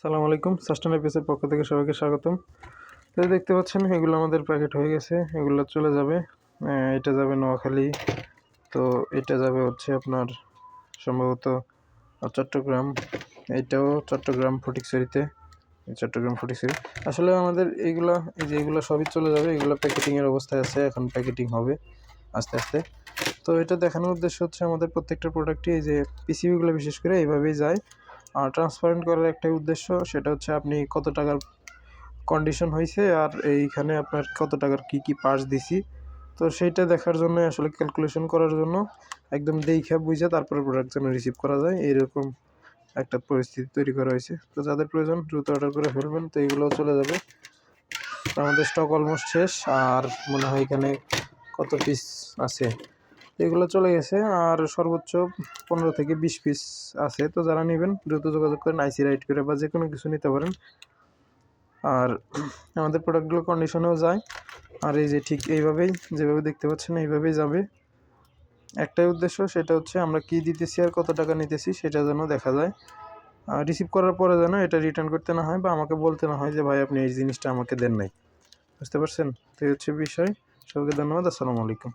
সালামু আলাইকুম, সাস্টেন এপিসের পক্ষ থেকে সবাইকে স্বাগতম। তো দেখতে পাচ্ছেন এগুলো আমাদের প্যাকেট হয়ে গেছে, এগুলো চলে যাবে। এটা যাবে নোয়াখালী, তো এটা যাবে হচ্ছে আপনার সম্ভবত চট্টগ্রাম, এইটাও চট্টগ্রাম ফটিকছড়িতে, চট্টগ্রাম ফটিকছড়ি। আসলে আমাদের এইগুলো এগুলো সবই চলে যাবে, এগুলো প্যাকেটিংয়ের অবস্থায় আছে, এখন প্যাকেটিং হবে আস্তে আস্তে। তো এটা দেখানোর উদ্দেশ্য হচ্ছে আমাদের প্রত্যেকটা প্রোডাক্টই এই যে পিসিবিগুলো বিশেষ করে এইভাবেই যায়। আর ট্রান্সপারেন্ট করার একটাই উদ্দেশ্য, সেটা হচ্ছে আপনি কত টাকার কন্ডিশন হয়েছে আর এইখানে আপনার কত টাকার কি পার্টস দিছি, তো সেইটা দেখার জন্য আসলে ক্যালকুলেশন করার জন্য একদম দেইখা বুঝে তারপরে প্রোডাক্ট যেন রিসিভ করা যায় এরকম একটা পরিস্থিতি তৈরি করা হয়েছে। তো যাদের প্রয়োজন দ্রুত অর্ডার করে ফেলবেন। তো এইগুলোও চলে যাবে, আমাদের স্টক অলমোস্ট শেষ। আর মনে হয় এখানে কত পিস আছে, এগুলো চলে গেছে, আর সর্বোচ্চ 15 থেকে 20 পিস আছে। তো যারা নেবেন দ্রুত যোগাযোগ করেন, আইসি রাইট করে বা যে কোনো কিছু নিতে পারেন। আর আমাদের প্রোডাক্টগুলো কন্ডিশনেও যায়, আর এই যে ঠিক এইভাবেই যেভাবে দেখতে পাচ্ছেন এইভাবেই যাবে। একটাই উদ্দেশ্য, সেটা হচ্ছে আমরা কি দিতেছি আর কত টাকা নিতেছি সেটা যেন দেখা যায়। রিসিভ করার পরে যেন এটা রিটার্ন করতে না হয় বা আমাকে বলতে না হয় যে ভাই আপনি এই জিনিসটা আমাকে দেন নাই। বুঝতে পারছেন? তো এই হচ্ছে বিষয়। সবাইকে ধন্যবাদ। আসসালামু আলাইকুম।